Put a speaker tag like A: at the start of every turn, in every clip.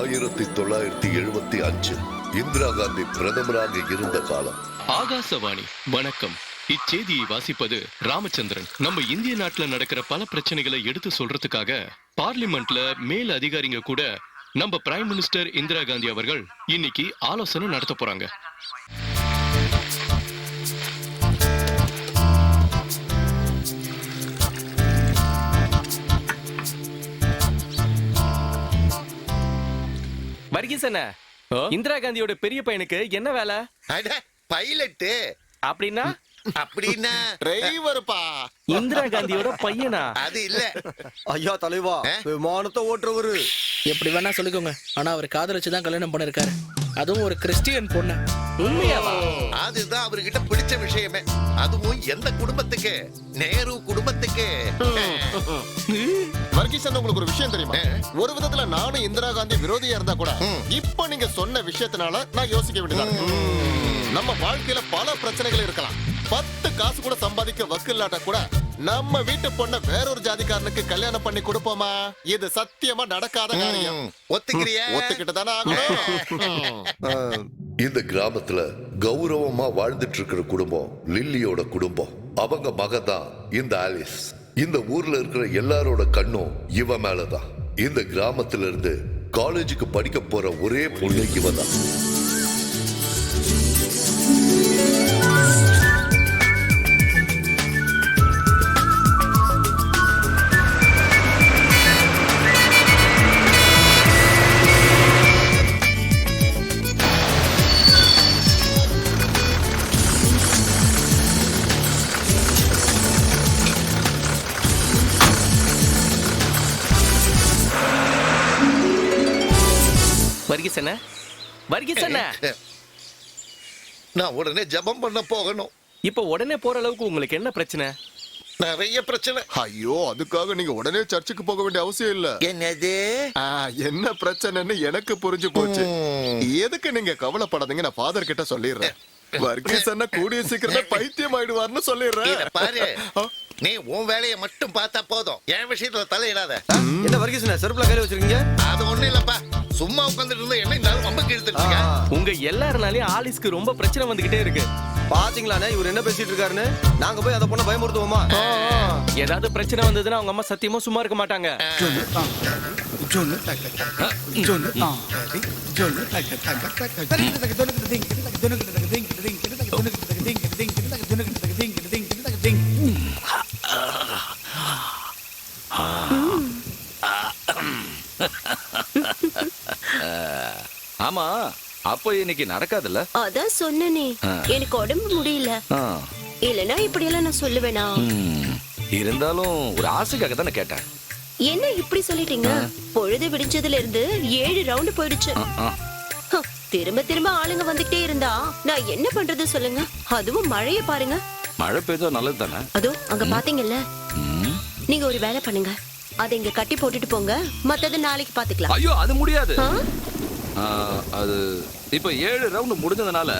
A: 1975 இந்திரா காந்தி பிரதமராக இருந்த காலம்.
B: ஆகாசவாணி வணக்கம். இச்செய்தியை வாசிப்பது ராமச்சந்திரன். நம்ம இந்திய நாட்டுல நடக்கிற பல பிரச்சனைகளை எடுத்து சொல்றதுக்காக பார்லிமெண்ட்ல மேல் அதிகாரிங்க கூட நம்ம பிரைம் மினிஸ்டர் இந்திரா காந்தி அவர்கள் இன்னைக்கு ஆலோசனை நடத்த போறாங்க.
C: வர்கீசன, இந்திரா காந்தியோட பெரிய பையனுக்கு என்ன வேலை?
D: பைலட்.
C: அப்படின்னா
D: அப்படின்னா டிரைவர்ப்பா.
C: இந்திரா காந்தியோட பையனா?
D: அது இல்ல
E: ஐயா தலைவா, விமானத்தை ஓட்டுறவரு.
F: எப்படி வேணா சொல்லிக்கோங்க, ஆனா அவர் காதல் வச்சுதான் கல்யாணம் பண்ணிருக்காரு, அதுவும் ஒரு கிறிஸ்டியன் பொண்ணு.
C: உண்மையாவா?
D: அதுதான் அவர்கிட்ட பிடிச்ச விஷயமே. அதுவும் எந்த குடும்பத்துக்கு? நேரு குடும்பத்துக்கு.
G: வர்கீசன், உங்களுக்கு ஒரு விஷயம் தெரியுமா? ஒரு விதத்துல நானும் இந்திரா காந்தி விரோதியா இருந்தா கூட இப்ப நீங்க சொன்ன விஷயத்தினால நான் யோசிக்க வேண்டியதா. நம்ம வாழ்க்கையில பல பிரச்சனைகள் இருக்கலாம். 10 காசு கூட சம்பாதிக்க வக்கில்லாட்ட கூட நம்ம வீட்டு பொண்ண வேறொரு ஜாதிக்காரனுக்கு கல்யாணம் பண்ணி கொடுப்போமா? இது சத்தியமா நடக்காத காரியம்.
D: ஒத்துக்கிறியா?
G: ஒத்துக்கிட்டு தானே ஆகணும்.
A: இந்த கிராமத்துல கௌரவமா வாழ்ந்துட்டு இருக்கிற குடும்பம் லில்லியோட குடும்பம். அவங்க மகதான் இந்த ஆலிஸ். இந்த ஊர்ல இருக்கிற எல்லாரோட கண்ணும் இவ மேலதான். இந்த கிராமத்துல இருந்து காலேஜுக்கு படிக்க போற ஒரே பொண்ணு இவதான்.
C: வர்கீசன, வர்கீசன,
D: நான் உடனே ஜெபம் பண்ண போகணும்.
C: இப்ப உடனே போற அளவுக்கு உங்களுக்கு என்ன பிரச்சனை?
D: நிறைய பிரச்சனை.
G: ஐயோ, அதுக்காக நீங்க உடனே சர்ச்சுக்கு போக வேண்டிய அவசியம் இல்ல.
D: என்னது?
G: என்ன பிரச்சனைன்னு எனக்கு புரிஞ்சு போச்சு. எதுக்கு நீங்க கவலைப்படாதீங்க, நான் ஃபாதர் கிட்ட சொல்லிடுறேன். வர்கீசன் கூடிய சீக்கிரம் பைத்தியம் ஆயிடுவார்னு சொல்லிடுறேன்.
D: பாரு, நீ உன் வேலையை மட்டும் பார்த்தா போதும், என் விஷயத்துல தலையிடாத.
E: என்ன வர்கீசன் செருப்புல கையில வச்சிருக்கீங்க?
D: அது ஒண்ணு இல்லப்பா, சும்மா உட்கார்ந்துட்டு இருந்தா என்ன இருந்தாலும் ரொம்ப கிழித்துட்டு.
C: உங்க எல்லாருனாலையும் ஆலிஸ்க்கு ரொம்ப பிரச்சனை வந்துகிட்டே இருக்கு.
E: பாத்தீங்களாண்ணே இவர் என்ன பேசிட்டு இருக்காருன்னு? நாங்க போய் அதை பொண்ணை பயமுறுத்துவோமா?
C: ஏதாவது பிரச்சனை வந்ததுன்னா அவங்க அம்மா சத்தியமா சும்மா இருக்க மாட்டாங்க.
H: ஆமா, அப்போ இன்னைக்கு நடக்காதுல்ல?
I: அதான் சொன்னனே, எனக்கு உடம்பு முடியல. இல்லனா இப்படி எல்லாம் நான் சொல்லுவேனா?
H: இருந்தாலும் ஒரு ஆசைக்காக தானே கேட்டேன்.
I: என்ன இப்படி சொல்லிட்டீங்க? பொழுது விடிஞ்சதுல இருந்து 7 ரவுண்ட் போயிடுச்சு. திரும்ப திரும்ப ஆளுங்க வந்துட்டே இருந்தா நான் என்ன பண்றது சொல்லுங்க? அதுவும் மழைய பாருங்க.
H: மழை பெய்தா நல்லது தானே?
I: அதோ அங்க பாத்தீங்கல்ல, நீங்க ஒரு வேலை பண்ணுங்க, அதை இங்க கட்டி போட்டுட்டு போங்க, மத்தது நாளைக்கு பாத்துக்கலாம்.
H: ஐயோ, அது முடியாது. அது இப்ப 7 ரவுண்ட் முடிஞ்சதுனால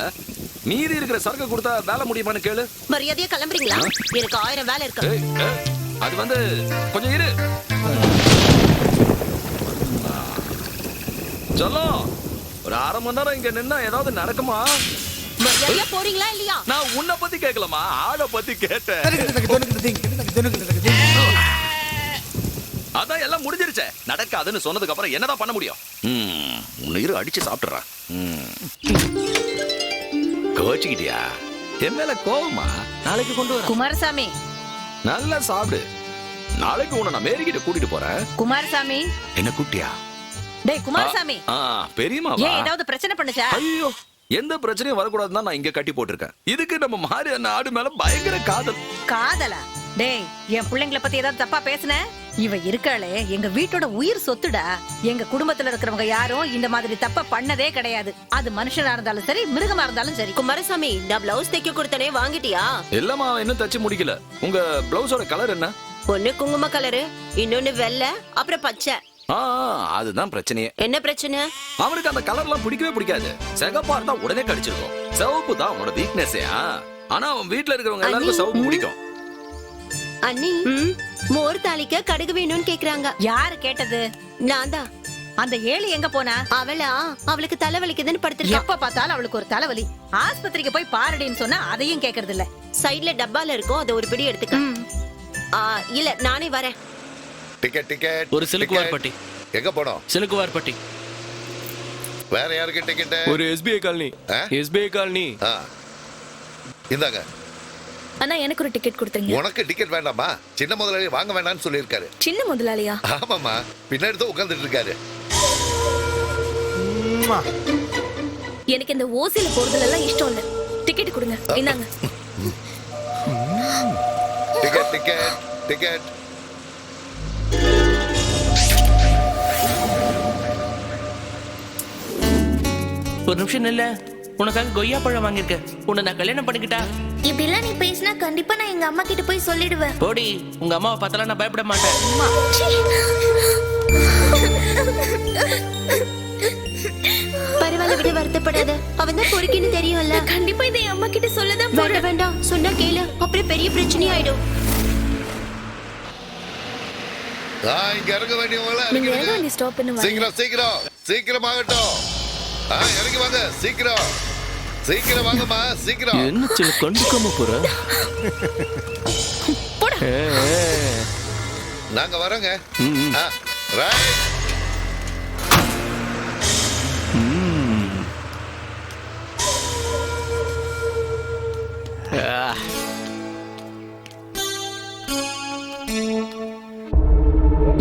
H: மீறி இருக்கிற சரக்கு கொடுத்தா வேலை முடியுமான்னு கேளு.
I: மரியாதையா கிளம்புறீங்களா? எனக்கு 1000 வேலை இருக்கு.
H: அது வந்து கொஞ்சம் இரு. சொல்லும், ஒரு 1/2 மணி நேரம் இங்க நின்னா ஏதாவது நடக்குமா?
I: மரியாதையா போறீங்களா இல்லையா?
H: நான் உன்னை பத்தி கேட்கலாமா, ஆளை பத்தி கேட்டேன். அதான் எல்லாம் முடிஞ்சிருச்சே. நடக்காதுன்னு சொன்னதுக்கு அப்புறம் என்னதான் பண்ண முடியும்? உன்னை இரு, அடிச்சு சாப்பிட்டுறான். கோச்சுக்கிட்டியா? என் மேல கோவமா? நாளைக்கு கொண்டு வர.
J: குமாரசாமி,
H: நல்லா சாப்பிடு. நாளைக்கு உன்னை நான் மேரிக்கிட்ட கூட்டிட்டு போறேன்.
J: குமாரசாமி.
H: என்ன கூட்டியா?
J: டேய் குமாரசாமி,
H: பெரியமா
J: ஏன் ஏதாவது பிரச்சனை பண்ணுச்சா?
H: ஐயோ, எந்த பிரச்சனையும் வரக்கூடாதுன்னு நான் இங்க கட்டி போட்டிருக்கேன். இதுக்கு நம்ம மாறி அந்த ஆடு மேல பயங்கர காதல்.
J: காதலா? டேய், என் பிள்ளைங்களை பத்தி ஏதாவது தப்பா பேசுன? இவ இருக்காளே எங்க வீட்டோட உயிர் சொத்துடா. எங்க குடும்பத்துல இருக்கிறவங்க யாரும் இந்த மாதிரி தப்பா பண்ணதே கிடையாது. அது மனுஷனா இருந்தாலும் சரி, மிருகமா இருந்தாலும் சரி.
I: குமாரசாமி, நான் பிளவுஸ் தைக்க கொடுத்தனே, வாங்கிட்டியா?
H: இல்லம்மா, இன்னும் தச்சு முடிக்கல. உங்க பிளவுஸோட கலர் என்ன?
I: ஒண்ணு குங்கும கலரு, இன்னொன்னு வெள்ளை, அப்புறம் பச்சை.
H: அதுதான் பிரச்சனையே.
I: என்ன பிரச்சனை?
H: அவனுக்கு அந்த கலர்லாம் பிடிக்கவே பிடிக்காது. சிகப்பா இருந்தா உடனே கடிச்சிருக்கும். சிவப்பு தான் அவனோட வீக்னஸே. ஆனா அவன் வீட்டுல இருக்கிறவங்க எல்லாருக்கும் சிவப்பு பிடிக்கும்.
I: அண்ணி, மோர் தாளிக்க கடுகு வேணும்னு கேக்குறாங்க.
J: யாரு கேட்டது?
I: நான் தான்.
J: அந்த ஏழி எங்க போனா?
I: அவளுக்கு தலைவலிக்குதுன்னு படுத்திருக்கா.
J: எப்ப பார்த்தாலும் அவளுக்கு ஒரு தலைவலி. ஆஸ்பத்திரிக்கு போய் பாருடின்னு சொன்னா அதையும் கேக்குறது இல்ல.
I: சைடுல டப்பால இருக்கும், அதை ஒரு பிடி எடுத்துக்க. இல்ல நானே வரேன்.
D: டிக்கெட்
C: ஒரு சிலுக்குவார் பட்டி.
D: எங்க போனோம்?
C: சிலுக்குவார் பட்டி.
D: வேற யாருக்கு டிக்கெட்?
B: ஒரு எஸ்பிஐ காலனி. SBI colony.
D: இந்தாங்க.
I: அண்ணா எனக்கு ஒரு டிக்கெட் கொடுத்துருங்க.
D: உனக்கு டிக்கெட் வேண்டாமா? சின்ன முதலாளி வாங்க வேண்டாம்னு சொல்லியிருக்காரு.
I: சின்ன முதலாளியா?
D: ஆமாமா, பின்னாடி தான் உட்கார்ந்துட்டு இருக்காரு.
I: எனக்கு இந்த ஓசில போறதுல எல்லாம் இஷ்டம் இல்ல. டிக்கெட் கொடுங்க. இந்தாங்க.
D: டிக்கெட்.
C: ஒரு நிமிஷம் இல்ல, உனக்காக கொய்யா பழம் வாங்கியிருக்க. உன்னை நான் கல்யாணம் பண்ணிக்கிட்டா?
I: இப்படி எல்லாம் நீ பேசினா கண்டிப்பா நான் எங்க அம்மா கிட்ட போய் சொல்லிடுவேன்.
C: போடி, உங்க அம்மாவை பார்த்தாலும் நான் பயப்பட மாட்டேன்.
I: பரவாயில்ல விட, வருத்தப்படாத. அவன் தான் பொறுக்கின்னு தெரியும்ல. கண்டிப்பா இதை அம்மா கிட்ட சொல்லதான். வேண்டாம், சொன்னா கேளு, அப்புறம் பெரிய பிரச்சனை ஆயிடும்.
D: இங்க இறங்க வேண்டியவங்கள
I: ஸ்டாப் பண்ணுங்க.
D: சீக்கிரம் ஆகட்டும். இறங்கி வாங்க, சீக்கிரம் வாங்கம்மா, சீக்கிரம்.
B: என்ன சில கண்டுக்காம போற?
D: நாங்க வரோங்க. ரைட்.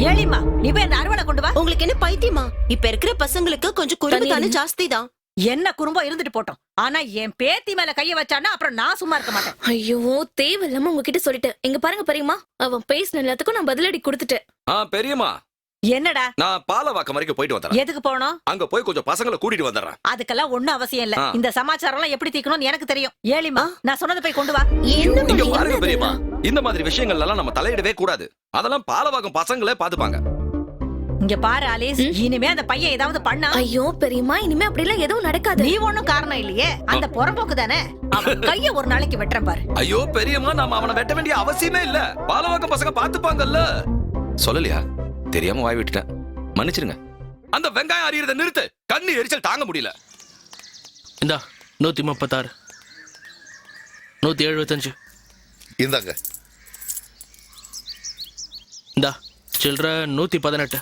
J: ஏழிமா, நீ போய் அந்த அறுவடை கொண்டு வா.
I: உங்களுக்கு என்ன பைத்தியமா? இப்ப இருக்கிற பசங்களுக்கு கொஞ்சம் குறும்பு தானே ஜாஸ்தி தான்.
J: என்ன குறும்பம் இருந்துட்டு போட்டோம். ஆனா என் பேத்தி மேல கைய வச்சானா அப்புறம் நான் சும்மா இருக்க மாட்டேன்.
I: ஐயோ, தேவையில்லாம உங்ககிட்ட சொல்லிட்டேன். எங்க பாருங்க பெரியம்மா, அவன் பேசின எல்லாத்துக்கும் நான் பதிலடி கொடுத்துட்டேன்.
H: பெரியம்மா,
J: என்னடா?
H: நான் பாலவாக்கம் வரைக்கும் போயிட்டு வந்துறேன்.
J: எதுக்கு போகணும்?
H: அங்க போய் கொஞ்சம் பசங்களை கூட்டிட்டு வந்துடுறேன்.
J: அதுக்கெல்லாம் ஒண்ணும் அவசியம் இல்ல. இந்த சமாச்சாரம் எல்லாம் எப்படி தீக்கணும்னு எனக்கு தெரியும். ஏழிமா, நான் சொன்னதை போய் கொண்டு வா.
H: இங்க பாருங்க பெரியம்மா, இந்த மாதிரி விஷயங்கள் எல்லாம் நம்ம தலையிடவே கூடாது. அதெல்லாம் பாலவாக்கம் பசங்களே பாத்துப்பாங்க.
J: இங்க பாரு ஆலிஸ், இனிமே அந்த பையன் ஏதாவது பண்ணா.
I: ஐயோ பெரியம்மா, இனிமே அப்படி எல்லாம் எதுவும் நடக்காது.
J: நீ ஒண்ணும் காரணம் இல்லையே, அந்த புறம்போக்கு தானே. அவன் கைய ஒரு நாளைக்கு வெட்டுறேன் பாரு.
H: ஐயோ பெரியம்மா, நாம அவனை வெட்ட வேண்டிய அவசியமே இல்ல. பாலவாக்கம் பசங்க பாத்துப்பாங்கல்ல. சொல்லலையா? தெரியாம வாய் விட்டுட்டேன், மன்னிச்சிருங்க. அந்த வெங்காயம் அறியறத நிறுத்து. கண்ணு எரிச்சல் தாங்க முடியல.
C: இந்தா 136, 175.
A: இந்தாங்க.
C: இந்தா சில்லற 118.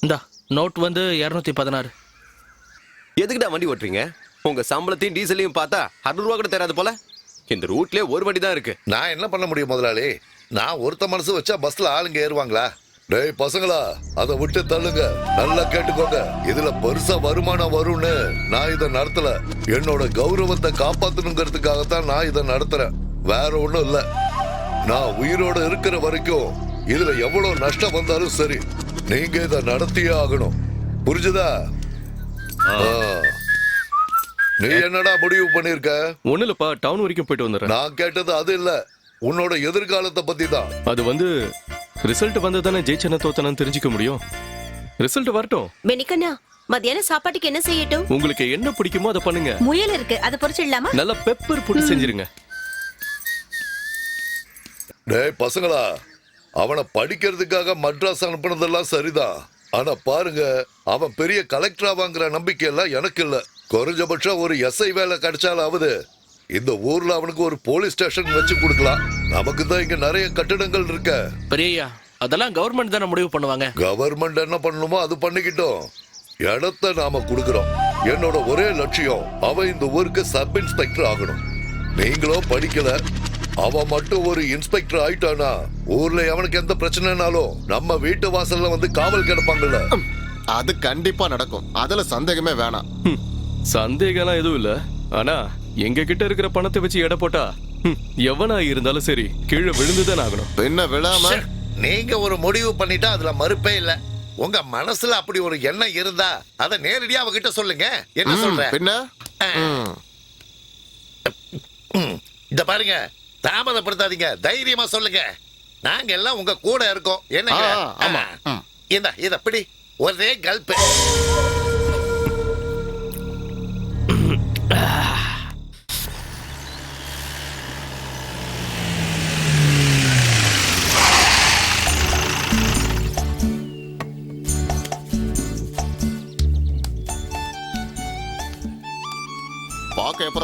C: இந்தா நோட் வந்து 216.
E: எதுக்குடா வண்டி ஓட்டுறீங்க? உங்க சம்பளத்தையும் டீசலையும் பார்த்தா 100 ரூபா கூட தராது போல. இந்த ரூட்லயே ஒரு வண்டி தான் இருக்கு.
A: நான் என்ன பண்ண முடியும் முதலாளி? நான் ஒருத்த மனசு வச்சா பஸ்ல ஆளுங்க ஏறுவாங்களா? டேய் பசங்களா, அதை விட்டு தள்ளுங்க. நல்லா கேட்டுக்கோங்க, இதுல பெருசா வருமானம் வரும்னு நான் இதை நடத்தல. என்னோட கௌரவத்தை காப்பாத்தணுங்கிறதுக்காகத்தான் நான் இதை நடத்துறேன், வேற ஒண்ணும் இல்ல. நான் உயிரோட இருக்கிற வரைக்கும் இதுல எவ்வளவு நஷ்டம் வந்தாலும் சரி, நீங்க இதை நடத்தியே ஆகணும். புரிஞ்சுதா? நீ என்னடா முடிவு பண்ணிருக்க?
B: ஒண்ணு இல்லப்பா, டவுன் வரைக்கும் போயிட்டு வந்துடுறேன்.
A: நான் கேட்டது அது இல்ல, உன்னோட எதிர்காலத்தை பத்தி தான்.
B: அது வந்து ரிசல்ட் வந்து தானே ஜெயிச்சன தோத்தனன்னு தெரிஞ்சுக்க முடியும். ரிசல்ட் வரட்டும்.
I: பெனிக்கண்ணா, மத்தியான சாப்பாட்டுக்கு என்ன செய்யட்டும்?
B: உங்களுக்கு என்ன பிடிக்குமோ அதை பண்ணுங்க.
J: முயல் இருக்கு, அதை பொரிச்சிடலாமா?
B: நல்ல பெப்பர் போட்டு செஞ்சிருங்க.
A: டேய் பசங்களா, அவனை படிக்கிறதுக்காக மட்ராஸ் அனுப்புனதெல்லாம் சரிதான். ஆனா பாருங்க, அவன் பெரிய கலெக்டர் ஆவாங்கிற நம்பிக்கை எல்லாம் எனக்கு இல்ல. குறைஞ்சபட்சம் ஒரு எஸ்ஐ வேலை கிடைச்சாலாவது இந்த ஊர்ல அவனுக்கு ஒரு போலீஸ் ஸ்டேஷன் வச்சு கொடுக்கலாம். நமக்கு தான் இங்க நிறைய கட்டிடங்கள் இருக்க.
C: பெரியய்யா, அதெல்லாம் கவர்மெண்ட் தானே முடிவு பண்ணுவாங்க.
A: கவர்மெண்ட் என்ன பண்ணணுமோ அது பண்ணிக்கிட்டோம். இடத்தை நாம கொடுக்கிறோம். என்னோட ஒரே லட்சியம், அவன் இந்த ஊருக்கு சப் இன்ஸ்பெக்டர் ஆகணும். நீங்களோ படிக்கல, அவன் மட்டும் ஒரு இன்ஸ்பெக்டர் ஆயிட்டானா ஊர்ல எவனுக்கு எந்த பிரச்சனைனாலும் நம்ம வீட்டு வாசல்ல வந்து காவல் கிடப்பாங்கல்ல.
G: அது கண்டிப்பா நடக்கும், அதுல சந்தேகமே வேணாம்.
B: சந்தேகம்லாம் எதுவும் இல்ல. ஆனா எங்க கிட்ட இருக்கிற பணத்தை வச்சு எடை போட்டா எவனா இருந்தாலும் சரி கீழே விழுந்துதான் ஆகணும்.
G: பின்ன விழாம
D: நீங்க ஒரு முடிவு பண்ணிட்டா அதுல மறுப்பே இல்ல. உங்க மனசுல அப்படி ஒரு எண்ணம் இருந்தா அத நேரடியா அவகிட்ட சொல்லுங்க. என்ன சொல்ற?
G: பின்ன
D: இத பாருங்க, தாமதப்படுத்தாதீங்க, தைரியமா சொல்லுங்க. நாங்க எல்லாம் உங்க கூட இருக்கோம். என்ன?
G: ஆமா.
D: இத பிடி, ஒரே கல்ப்.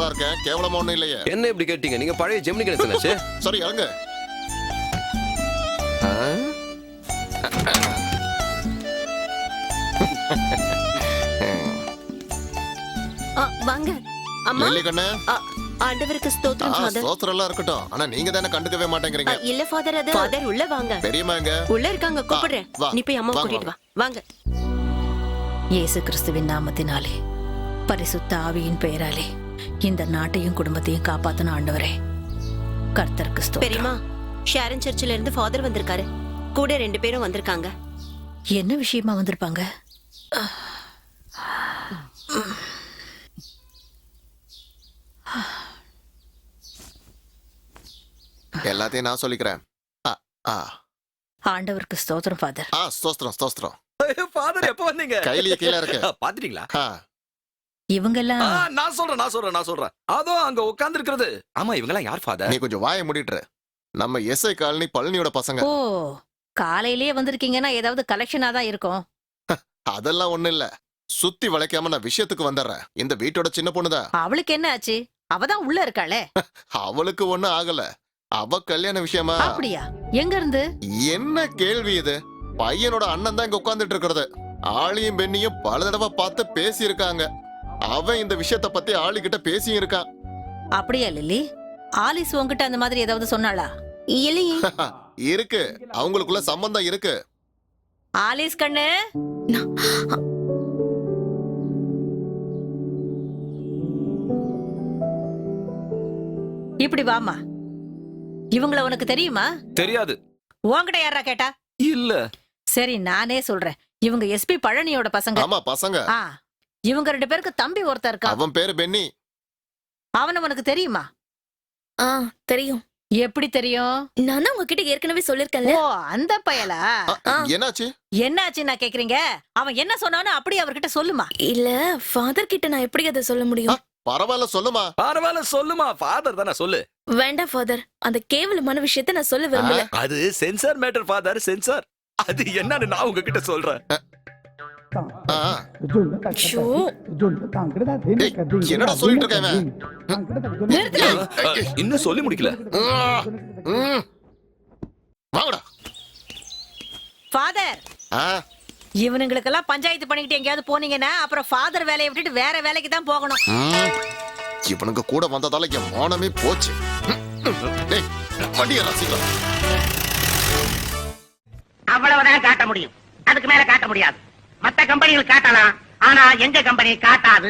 G: நல்லா இருக்கேன், கேவலமா ஒண்ணும் இல்லையே.
E: என்ன இப்படி கேட்டீங்க? நீங்க பழைய ஜெமினி கணேசனாச்சே.
G: சரி இறங்க.
I: வாங்க அம்மா.
G: லில்லி கண்ணு.
I: ஆண்டவருக்கு ஸ்தோத்திரம் ஃபாதர்.
G: ஸ்தோத்திரம் எல்லாம் இருக்கட்டும், ஆனா நீங்க தானே கண்டுக்கவே மாட்டேங்கிறீங்க.
I: இல்ல ஃபாதர், அது ஃபாதர் உள்ள வாங்க.
G: பெரியம்மா எங்க?
I: உள்ள இருக்காங்க, கூப்பிடுறேன்.
G: வா.
I: நீ போய் அம்மா
G: வாங்க,
I: கூட்டிட்டு வா. வாங்க.
J: இயேசு கிறிஸ்துவின் நாமத்தினாலே, பரிசுத்த ஆவியின் பெயராலே இந்த நாட்டையும் குடும்பத்தையும் காப்பாத்தன ஆண்டவரே, கர்த்தருக்கு ஸ்தோத்திரம்.
I: பெரியம்மா, ஷாரன் சர்ச்சில இருந்து ஃபாதர் வந்திருக்காரு. கூட 2 பேரும் வந்திருக்காங்க.
J: என்ன விஷயமா வந்திருப்பாங்க?
G: எல்லாத்தையும் நான் சொல்லிக்கிறேன்.
J: ஆண்டவருக்கு ஸ்தோத்திரம் ஃபாதர்.
G: ஸ்தோத்திரம் ஸ்தோத்திரம்.
H: ஃபாதர் எப்போ வந்தீங்க?
G: கையிலேயே கீழே இருக்கு.
H: பாத்துட்டீங்களா?
J: இவங்கெல்லாம்
H: நான் சொல்றேன். அதோ அங்க உட்கார்ந்து இருக்கிறது. ஆமா, இவங்கெல்லாம் யார் ஃபாதர்?
G: நீ கொஞ்சம் வாயை மூடிட்டு. நம்ம எஸ்ஐ காலனி பழனியோட பசங்க.
J: ஓ, காலையிலேயே வந்திருக்கீங்கன்னா ஏதாவது கலெக்ஷனா தான் இருக்கும்.
G: அதெல்லாம் ஒண்ணு இல்ல. சுத்தி வளைக்காம நான் விஷயத்துக்கு வந்துடுறேன். இந்த வீட்டோட சின்ன பொண்ணுதான்.
J: அவளுக்கு என்ன ஆச்சு? அவதான் உள்ள இருக்காளே.
G: அவளுக்கு ஒண்ணும் ஆகல. அவ கல்யாண விஷயமா.
J: அப்படியா? எங்க இருந்து?
G: என்ன கேள்வி இது? பையனோட அண்ணன் தான் இங்க உட்கார்ந்துட்டு இருக்கிறது. ஆளியும் பெண்ணியும் பல தடவை பார்த்து பேசி இருக்காங்க. அவன் இந்த விஷயத்த பத்தி ஆளிகிட்ட பேசியும் இருக்கான்.
J: அப்படியா லில்லி? ஆலிஸ் உங்ககிட்ட அந்த மாதிரி ஏதாவது சொன்னாளா?
I: இல்லையே.
G: இருக்கு, அவங்களுக்குள்ள சம்பந்தம் இருக்கு.
J: ஆலிஸ் கண்ணு, இப்படி வாமா. இவங்கள உனக்கு தெரியுமா?
H: தெரியாது.
J: உன்கிட்ட யாரா கேட்டா?
H: இல்ல.
J: சரி, நானே சொல்றேன். இவங்க எஸ்பி பழனியோட பசங்க.
G: ஆமா பசங்க.
J: இவங்க 2 பேருக்கு தம்பி ஒருத்தர் இருக்கான்.
G: அவன் பேரு பென்னி.
J: அவன உனக்கு தெரியுமா?
I: தெரியும்.
J: எப்படி தெரியும்?
I: நான் தான் உங்ககிட்ட ஏற்கனவே சொல்லிருக்கேன்ல.
J: ஓ, அந்த பயலா?
G: என்னாச்சு?
J: என்னாச்சு நான் கேக்குறீங்க? அவன் என்ன சொன்னானோ அப்படியே அவர்கிட்ட சொல்லுமா.
I: இல்ல ஃபாதர் கிட்ட நான் எப்படி அதை சொல்ல முடியும்?
G: பரவாயில்ல சொல்லுமா.
H: ஃபாதர் தானே, சொல்லு.
I: வேண்டாம் ஃபாதர், அந்த கேவலமான விஷயத்தை நான் சொல்ல விரும்பல.
H: அது சென்சார் மேட்டர் ஃபாதர், சென்சார். அது என்னன்னு நான் உங்ககிட்ட சொல்றேன்.
G: என்னடா சொல்லிட்டு இருக்காங்க?
H: இன்னும் சொல்லி முடிக்கல.
G: வாங்கடா.
J: ஃபாதர், இவனுங்களுக்கெல்லாம் பஞ்சாயத்து பண்ணிக்கிட்டு எங்கேயாவது போனீங்கன்னா அப்புறம் ஃபாதர் வேலையை விட்டுட்டு வேற வேலைக்கு தான் போகணும்.
G: இவனுக்கு கூட வந்ததால என் மானமே போச்சு. வண்டியை ரசிக்கலாம்.
K: அவ்வளவுதான் காட்ட முடியும், அதுக்கு மேல காட்ட முடியாது. மத்த கம்பெனிகள் காட்டலாம், ஆனா எங்க கம்பெனி காட்டாது.